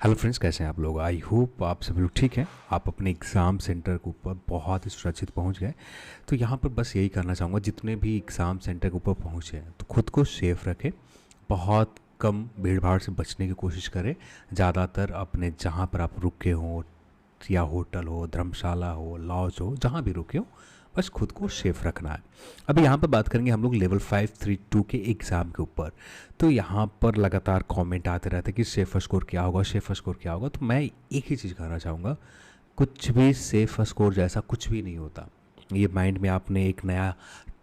Hello friends, कैसे हैं आप लोग। आई होप आप सभी लोग ठीक हैं। आप अपने एग्ज़ाम सेंटर के ऊपर बहुत ही सुरक्षित पहुंच गए। तो यहाँ पर बस यही करना चाहूँगा, जितने भी एग्ज़ाम सेंटर के ऊपर पहुँचे हैं तो खुद को सेफ रखें। बहुत कम भीड़ भाड़ से बचने की कोशिश करें। ज़्यादातर अपने जहाँ पर आप रुके हों, या होटल हो, धर्मशाला हो, लॉज हो, जहाँ भी रुके हो, बस खुद को सेफ रखना है। अभी यहाँ पर बात करेंगे हम लोग लेवल 532 के एग्ज़ाम के ऊपर। तो यहाँ पर लगातार कमेंट आते रहते हैं कि सेफ स्कोर क्या होगा, सेफ स्कोर क्या होगा। तो मैं एक ही चीज़ कहना चाहूँगा, कुछ भी सेफ स्कोर जैसा कुछ भी नहीं होता। ये माइंड में आपने एक नया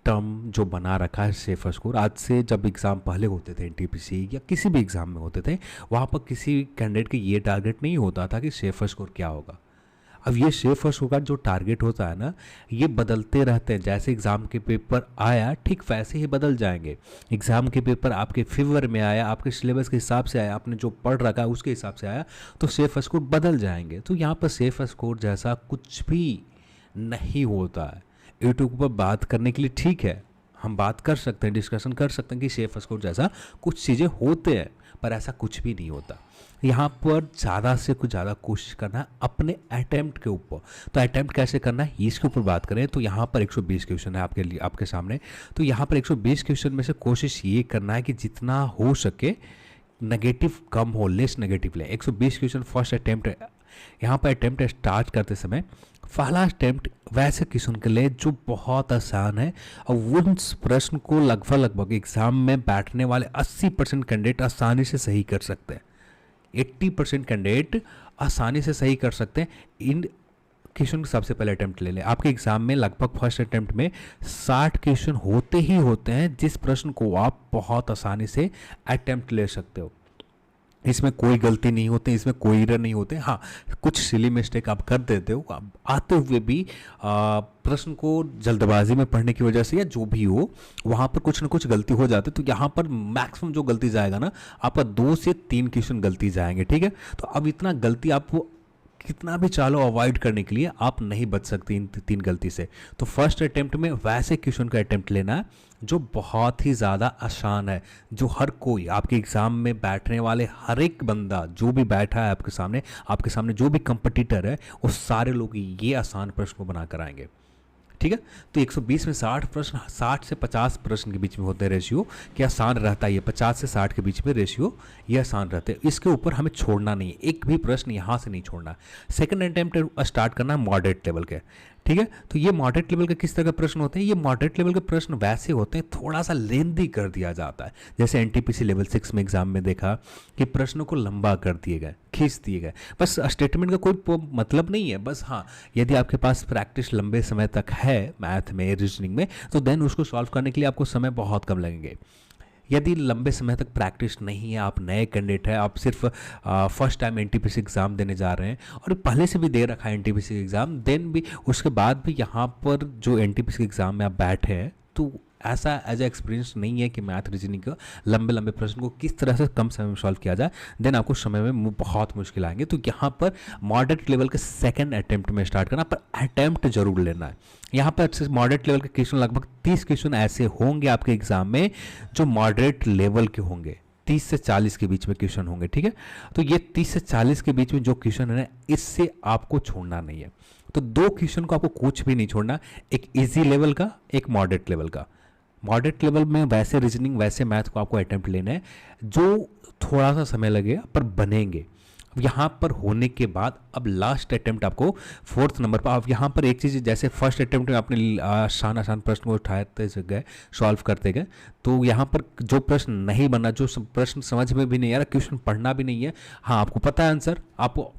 टर्म जो बना रखा है सेफ स्कोर। आज से जब एग्ज़ाम पहले होते थे एनटीपीसी या किसी भी एग्ज़ाम में होते थे, वहाँ पर किसी कैंडिडेट के ये टारगेट नहीं होता था कि सेफ स्कोर क्या होगा। अब ये सेफ स्कोर का जो टारगेट होता है ना, ये बदलते रहते हैं। जैसे एग्ज़ाम के पेपर आया ठीक वैसे ही बदल जाएंगे। एग्ज़ाम के पेपर आपके फेवर में आया, आपके सिलेबस के हिसाब से आया, आपने जो पढ़ रखा है उसके हिसाब से आया, तो सेफ स्कोर बदल जाएंगे। तो यहाँ पर सेफ स्कोर जैसा कुछ भी नहीं होता है। यूट्यूब पर बात करने के लिए ठीक है, हम बात कर सकते हैं, डिस्कशन कर सकते हैं कि सेफ स्कोर जैसा कुछ चीज़ें होते हैं, पर ऐसा कुछ भी नहीं होता। यहाँ पर ज़्यादा से कुछ ज़्यादा कोशिश करना है अपने अटैम्प्ट के ऊपर। तो अटैम्प्ट कैसे करना है इसके ऊपर बात करें तो यहाँ पर 120 क्वेश्चन है आपके लिए, आपके सामने। तो यहाँ पर 120 क्वेश्चन में से कोशिश ये करना है कि जितना हो सके नेगेटिव कम हो, लेस नेगेटिव ले। 120 क्वेश्चन फर्स्ट अटैम्प्ट। यहाँ पर अटैम्प्ट स्टार्ट करते समय पहला अटैम्प्ट वैसे क्वेश्चन के लिए जो बहुत आसान है, और उन प्रश्न को लगभग एग्जाम में बैठने वाले 80% कैंडिडेट आसानी से सही कर सकते हैं। 80% कैंडिडेट आसानी से सही कर सकते हैं। इन क्वेश्चन को सबसे पहले अटैम्प्ट ले लें। आपके एग्जाम में लगभग फर्स्ट अटैम्प्ट में 60 क्वेश्चन होते ही होते हैं, जिस प्रश्न को आप बहुत आसानी से अटैम्प्ट ले सकते हो। इसमें कोई गलती नहीं होती, इसमें कोई एरर नहीं होते। हाँ, कुछ सिली मिस्टेक आप कर देते हो आप आते हुए भी, प्रश्न को जल्दबाजी में पढ़ने की वजह से या जो भी हो, वहाँ पर कुछ ना कुछ गलती हो जाती है। तो यहाँ पर मैक्सिमम जो गलती जाएगा ना, आपका 2 से 3 क्वेश्चन गलती जाएंगे, ठीक है। तो अब इतना गलती आप कितना भी चालो अवॉइड करने के लिए आप नहीं बच सकते इन 3 गलती से। तो फर्स्ट अटेम्प्ट में वैसे क्वेश्चन का अटेम्प्ट लेना है जो बहुत ही ज़्यादा आसान है, जो हर कोई आपके एग्ज़ाम में बैठने वाले हर एक बंदा जो भी बैठा है आपके सामने जो भी कंपटीटर है, वो सारे लोग ये आसान प्रश्न को बना कर आएंगे, ठीक है। तो 120 में 60 प्रश्न, 60 से 50 प्रश्न के बीच में होते हैं रेशियो, कि आसान रहता है ये। 50 से 60 के बीच में रेशियो ये आसान रहते हैं। इसके ऊपर हमें छोड़ना नहीं है, एक भी प्रश्न यहाँ से नहीं छोड़ना। सेकंड अटेम्प्ट स्टार्ट करना है मॉडरेट लेवल के, ठीक है। तो ये मॉडरेट लेवल के किस तरह के प्रश्न होते हैं? ये मॉडरेट लेवल के प्रश्न वैसे होते हैं, थोड़ा सा लेंदी कर दिया जाता है। जैसे एनटीपीसी लेवल 6 में एग्जाम में देखा कि प्रश्नों को लंबा कर दिए गए, खींच दिए गए। बस स्टेटमेंट का कोई मतलब नहीं है, बस हाँ, यदि आपके पास प्रैक्टिस लंबे समय तक है मैथ में, रीजनिंग में, तो देन उसको सॉल्व करने के लिए आपको समय बहुत कम लगेंगे। यदि लंबे समय तक प्रैक्टिस नहीं है, आप नए कैंडिडेट हैं, आप सिर्फ फर्स्ट टाइम एनटीपीसी एग्ज़ाम देने जा रहे हैं और पहले से भी दे रखा है एनटीपीसी एग्ज़ाम, देन भी उसके बाद भी यहाँ पर जो एनटीपीसी एग्ज़ाम में आप बैठे हैं, तो ऐसा एज ए एक्सपीरियंस नहीं है कि मैथ रीजनिंग का लंबे लंबे प्रश्न को किस तरह से कम समय में सॉल्व किया जाए, देन आपको समय में बहुत मुश्किल आएंगे। तो यहाँ पर मॉडरेट लेवल के सेकंड अटेम्प्ट में स्टार्ट करना, पर अटेम्प्ट जरूर लेना है। यहाँ पर मॉडरेट लेवल के क्वेश्चन लगभग 30 क्वेश्चन ऐसे होंगे आपके एग्जाम में जो मॉडरेट लेवल के होंगे। 30 से 40 के बीच में क्वेश्चन होंगे, ठीक है। तो ये 30 से 40 के बीच में जो क्वेश्चन है, इससे आपको छोड़ना नहीं है। तो 2 क्वेश्चन को आपको कुछ भी नहीं छोड़ना, एक इजी लेवल का, एक मॉडरेट लेवल का। मॉडरेट लेवल में वैसे रीजनिंग, वैसे मैथ को आपको अटेम्प्ट लेना है जो थोड़ा सा समय लगेगा पर बनेंगे। अब यहाँ पर होने के बाद अब लास्ट अटेम्प्ट आपको 4th नंबर पर, आप यहाँ पर एक चीज़, जैसे फर्स्ट अटेम्प्ट में आपने आसान आसान प्रश्न को उठाते गए, सॉल्व करते गए, तो यहाँ पर जो प्रश्न नहीं बना, जो प्रश्न समझ में भी नहीं आ रहा, क्वेश्चन पढ़ना भी नहीं है, हाँ आपको पता है आंसर, आपको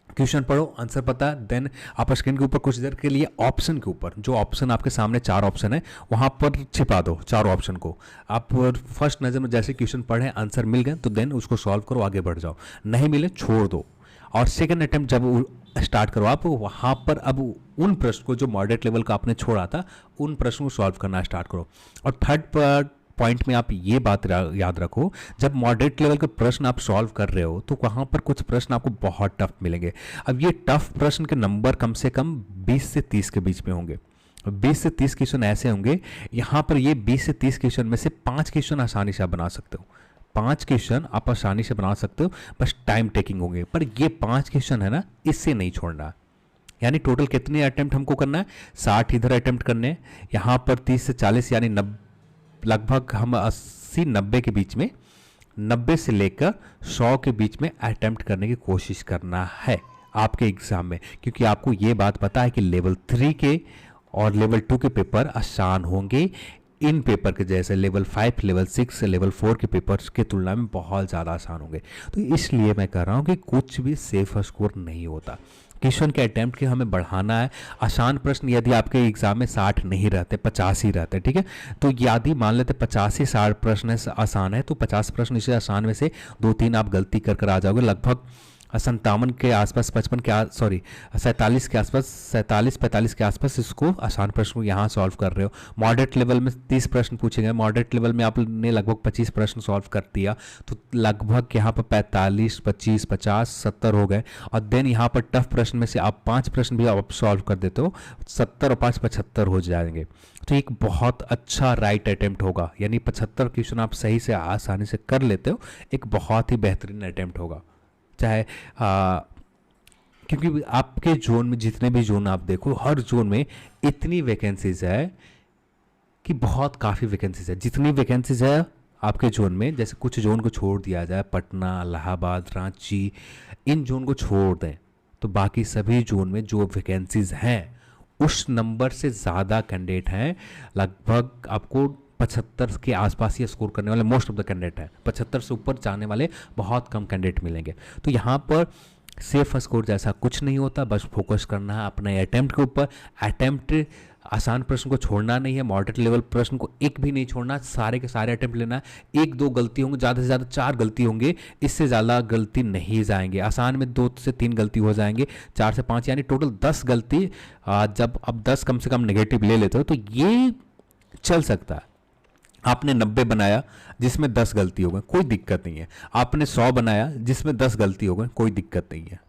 क्वेश्चन पढ़ो, आंसर पता है, देन आप स्क्रीन के ऊपर कुछ देर के लिए ऑप्शन के ऊपर, जो ऑप्शन आपके सामने 4 ऑप्शन है, वहाँ पर छिपा दो 4 ऑप्शन को। आप फर्स्ट नज़र में जैसे क्वेश्चन पढ़े, आंसर मिल गए तो देन उसको सॉल्व करो, आगे बढ़ जाओ, नहीं मिले छोड़ दो। और सेकंड अटेम्प्ट जब स्टार्ट करो आप, वहाँ पर अब उन प्रश्न को जो मॉडरेट लेवल का आपने छोड़ा था, उन प्रश्न को सॉल्व करना स्टार्ट करो। और थर्ड पॉइंट में आप ये बात याद रखो, जब मॉडरेट लेवल के प्रश्न आप सॉल्व कर रहे हो तो वहाँ पर कुछ प्रश्न आपको बहुत टफ मिलेंगे। अब ये टफ प्रश्न के नंबर कम से कम 20 से 30 के बीच में होंगे। 20 से 30 क्वेश्चन ऐसे होंगे, यहाँ पर ये 20 से 30 क्वेश्चन में से 5 क्वेश्चन आसानी से आप बना सकते हो। 5 क्वेश्चन आप आसानी से बना सकते हो, बस टाइम टेकिंग होंगे। पर ये 5 क्वेश्चन है ना, इससे नहीं छोड़ना। यानी टोटल कितने अटेम्प्ट हमको करना है, 60 इधर अटेम्प्ट करने हैं, यहाँ पर 30 से 40 यानी लगभग हम 80-90 के बीच में, 90 से लेकर 100 के बीच में अटेम्प्ट करने की कोशिश करना है आपके एग्ज़ाम में। क्योंकि आपको ये बात पता है कि लेवल 3 के और लेवल 2 के पेपर आसान होंगे इन पेपर के जैसे लेवल 5, लेवल 6, लेवल 4 के पेपर्स के तुलना में बहुत ज़्यादा आसान होंगे। तो इसलिए मैं कह रहा हूँ कि कुछ भी सेफ स्कोर नहीं होता। क्वेश्चन के अटैम्प्ट के हमें बढ़ाना है। आसान प्रश्न यदि आपके एग्जाम में 60 नहीं रहते, 50 ही रहते, ठीक है, तो यदि मान लेते 50 से 60 प्रश्न आसान है, तो 50 प्रश्न इसे आसान में से 2-3 आप गलती कर आ जाओगे। लगभग 57 के आसपास, 47 के आसपास, 47-45 के आसपास इसको आसान प्रश्न को यहाँ सॉल्व कर रहे हो। मॉडरेट लेवल में 30 प्रश्न पूछे गए, मॉडरेट लेवल में आपने लगभग 25 प्रश्न सॉल्व कर दिया, तो लगभग यहाँ पर 45, 25, 50, 70 हो गए। और देन यहाँ पर टफ प्रश्न में से आप 5 प्रश्न भी आप सॉल्व कर देते हो, 70 और 5 75 हो जाएंगे। तो एक बहुत अच्छा राइट अटेम्प्ट होगा, यानी 75 क्वेश्चन आप सही से आसानी से कर लेते हो, एक बहुत ही बेहतरीन अटेम्प्ट होगा। चाहे क्योंकि आपके जोन में जितने भी जोन आप देखो, हर जोन में इतनी वैकेंसीज है कि बहुत काफ़ी वैकेंसीज है। जितनी वैकेंसीज है आपके जोन में, जैसे कुछ जोन को छोड़ दिया जाए, पटना, इलाहाबाद, रांची, इन जोन को छोड़ दें, तो बाकी सभी जोन में जो वैकेंसीज हैं उस नंबर से ज़्यादा कैंडिडेट हैं। लगभग आपको 75 के आसपास ही स्कोर करने वाले मोस्ट ऑफ द कैंडिडेट हैं, 75 से ऊपर जाने वाले बहुत कम कैंडिडेट मिलेंगे। तो यहाँ पर सेफ स्कोर जैसा कुछ नहीं होता, बस फोकस करना है अपने अटेम्प्ट के ऊपर। अटेम्प्ट आसान प्रश्न को छोड़ना नहीं है, मॉडरेट लेवल प्रश्न को एक भी नहीं छोड़ना, सारे के सारे अटेम्प्ट लेना है। 1-2 गलती होंगे, ज़्यादा से ज़्यादा 4 गलती होंगे, इससे ज़्यादा गलती नहीं जाएंगे। आसान में 2 से 3 गलती हो जाएंगे, 4 से 5 यानी टोटल 10 गलती। जब अब 10 कम से कम नेगेटिव ले लेते हो तो ये चल सकता है। आपने 90 बनाया जिसमें 10 गलती हो गई, कोई दिक्कत नहीं है। आपने 100 बनाया जिसमें 10 गलती हो गई, कोई दिक्कत नहीं है।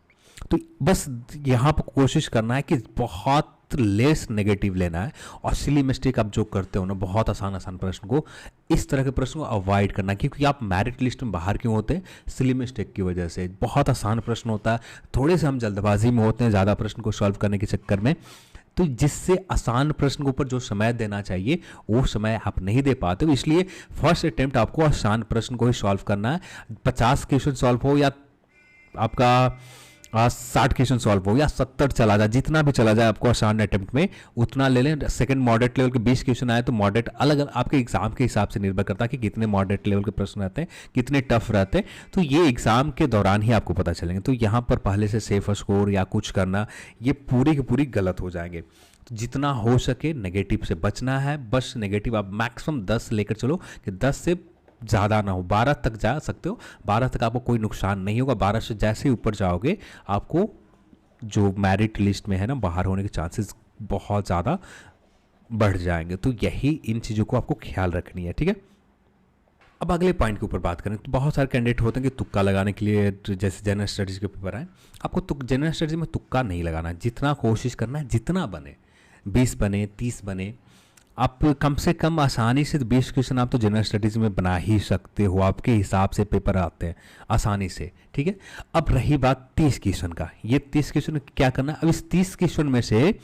तो बस यहाँ पर कोशिश करना है कि बहुत लेस नेगेटिव लेना है, और सिली मिस्टेक आप जो करते हो ना, बहुत आसान प्रश्न को, इस तरह के प्रश्न को अवॉइड करना, क्योंकि आप मेरिट लिस्ट में बाहर क्यों होते हैं, सिली मिस्टेक की वजह से। बहुत आसान प्रश्न होता है, थोड़े से हम जल्दबाजी में होते हैं ज़्यादा प्रश्न को सॉल्व करने के चक्कर में, तो जिससे आसान प्रश्न के ऊपर जो समय देना चाहिए वो समय आप नहीं दे पाते हो। इसलिए फर्स्ट अटेम्प्ट आपको आसान प्रश्न को ही सॉल्व करना है। 50 क्वेश्चन सॉल्व हो या आपका 60 क्वेश्चन सॉल्व हो या 70 चला जाए, जितना भी चला जाए आपको आसान अटेम्प्ट में उतना ले लें। सेकंड मॉडरेट लेवल के 20 क्वेश्चन आए तो मॉडरेट अलग अलग आपके एग्जाम के हिसाब से निर्भर करता है कि कितने मॉडरेट लेवल के प्रश्न रहते हैं, कितने टफ रहते हैं, तो ये एग्जाम के दौरान ही आपको पता चलेंगे। तो यहाँ पर पहले से सेफ स्कोर या कुछ करना, ये पूरी की पूरी गलत हो जाएंगे। तो जितना हो सके नेगेटिव से बचना है, बस नेगेटिव आप मैक्सिमम 10 लेकर चलो, कि 10 से ज़्यादा ना हो, 12 तक जा सकते हो, 12 तक आपको कोई नुकसान नहीं होगा। 12 से जैसे ही ऊपर जाओगे आपको जो मेरिट लिस्ट में है ना, बाहर होने के चांसेस बहुत ज़्यादा बढ़ जाएंगे। तो यही इन चीज़ों को आपको ख्याल रखनी है, ठीक है। अब अगले पॉइंट के ऊपर बात करें तो बहुत सारे कैंडिडेट होते हैं कि तुक्का लगाने के लिए, जैसे जनरल स्टडीज़ के पेपर आए, आपको जनरल स्टडीज़ में तुक्का नहीं लगाना है। जितना कोशिश करना है, जितना बने, 20 बने, 30 बने, आप कम से कम आसानी से 20 क्वेश्चन आप तो जनरल स्टडीज़ में बना ही सकते हो, आपके हिसाब से पेपर आते हैं आसानी से, ठीक है। अब रही बात 30 क्वेश्चन का, ये 30 क्वेश्चन क्या करना है। अब इस 30 क्वेश्चन में से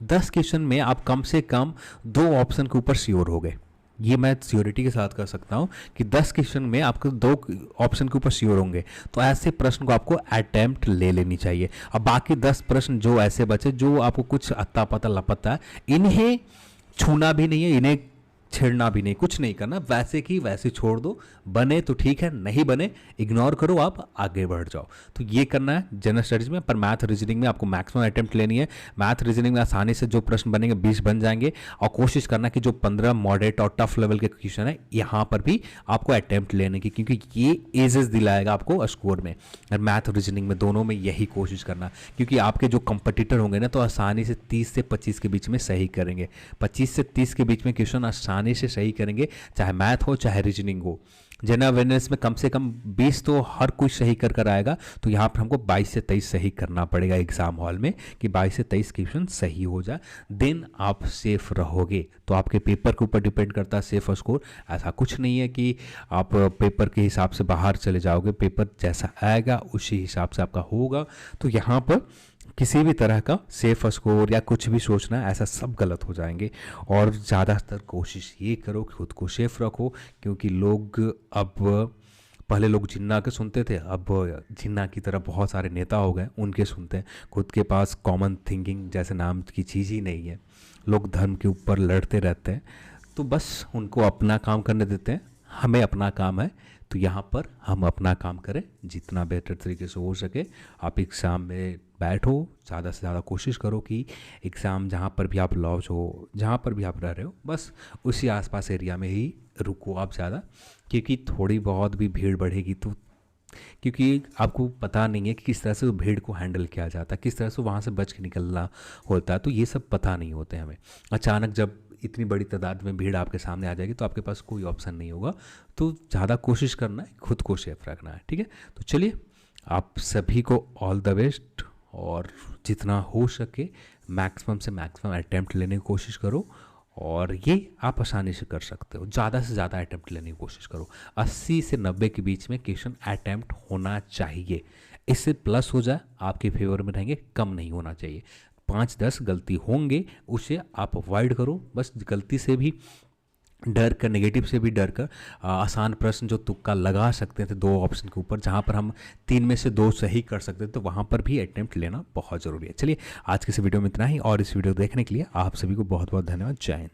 10 क्वेश्चन में आप कम से कम 2 ऑप्शन के ऊपर श्योर हो गए। ये मैं श्योरिटी के साथ कर सकता हूँ कि 10 क्वेश्चन में आपको 2 ऑप्शन के ऊपर श्योर होंगे, तो ऐसे प्रश्न को आपको अटेम्प्ट ले लेनी चाहिए। अब बाकी 10 प्रश्न जो ऐसे बचे, जो आपको कुछ अत्ता पता लापता है, इन्हें छूना भी नहीं है, इन्हें छेड़ना भी नहीं, कुछ नहीं करना, वैसे की वैसे छोड़ दो। बने तो ठीक है, नहीं बने इग्नोर करो, आप आगे बढ़ जाओ। तो ये करना है जनरल स्टडीज़ में। पर मैथ रीजनिंग में आपको मैक्सिमम अटेम्प्ट लेनी है। मैथ रीजनिंग में आसानी से जो प्रश्न बनेंगे 20 बन जाएंगे, और कोशिश करना कि जो 15 मॉडरेट और टफ लेवल के क्वेश्चन है यहाँ पर भी आपको अटेम्प्ट लेने की, क्योंकि ये एजेस दिलाएगा आपको स्कोर में। और मैथ रीजनिंग में दोनों में यही कोशिश करना, क्योंकि आपके जो कंपटीटर होंगे ना, तो आसानी से 30 से 25 के बीच में सही करेंगे। 25 से 30 के बीच में क्वेश्चन आसानी से सही करेंगे, चाहे मैथ हो चाहे रीजनिंग हो। जनरल अवेयरनेस में कम से कम 20 तो हर कोई सही कर कर आएगा, तो यहाँ पर हमको 22 से 23 सही करना पड़ेगा एग्ज़ाम हॉल में कि 22 से 23 क्वेश्चन सही हो जाए, देन आप सेफ रहोगे। तो आपके पेपर के ऊपर डिपेंड करता है सेफ स्कोर। ऐसा कुछ नहीं है कि आप पेपर के हिसाब से बाहर चले जाओगे, पेपर जैसा आएगा उसी हिसाब से आपका होगा। तो यहाँ पर किसी भी तरह का सेफ स्कोर या कुछ भी सोचना, ऐसा सब गलत हो जाएंगे। और ज़्यादातर कोशिश ये करो कि खुद को सेफ रखो, क्योंकि लोग अब, पहले लोग जिन्ना के सुनते थे, अब जिन्ना की तरह बहुत सारे नेता हो गए उनके सुनते हैं। खुद के पास कॉमन थिंकिंग जैसे नाम की चीज़ ही नहीं है। लोग धर्म के ऊपर लड़ते रहते हैं, तो बस उनको अपना काम करने देते हैं। हमें अपना काम है, तो यहाँ पर हम अपना काम करें जितना बेहतर तरीके से हो सके। आप एग्ज़ाम में बैठो, ज़्यादा से ज़्यादा कोशिश करो कि एग्ज़ाम जहाँ पर भी आप लॉज हो, जहाँ पर भी आप रह रहे हो, बस उसी आसपास एरिया में ही रुको आप ज़्यादा, क्योंकि थोड़ी बहुत भी भीड़ बढ़ेगी तो, क्योंकि आपको पता नहीं है कि किस तरह से वो भीड़ को हैंडल किया जाता है, किस तरह से वहाँ से बच के निकलना होता है, तो ये सब पता नहीं होते हमें। अचानक जब इतनी बड़ी तादाद में भीड़ आपके सामने आ जाएगी तो आपके पास कोई ऑप्शन नहीं होगा। तो ज़्यादा कोशिश करना है, खुद को सेफ रखना है, ठीक है। तो चलिए, आप सभी को ऑल द बेस्ट, और जितना हो सके मैक्सिमम से मैक्सिमम अटैम्प्ट लेने की कोशिश करो, और ये आप आसानी से कर सकते हो। ज़्यादा से ज़्यादा अटैम्प्ट लेने की कोशिश करो। 80 से 90 के बीच में क्वेश्चन अटैम्प्ट होना चाहिए। इससे प्लस हो जाए आपके फेवर में रहेंगे, कम नहीं होना चाहिए। 5-10 गलती होंगे, उसे आप अवॉइड करो। बस गलती से भी डर कर, नेगेटिव से भी डर कर आसान प्रश्न जो तुक्का लगा सकते थे 2 ऑप्शन के ऊपर, जहाँ पर हम 3 में से 2 सही कर सकते थे, तो वहाँ पर भी अटेम्प्ट लेना बहुत ज़रूरी है। चलिए, आज के इस वीडियो में इतना ही, और इस वीडियो देखने के लिए आप सभी को बहुत बहुत धन्यवाद। जय हिंद।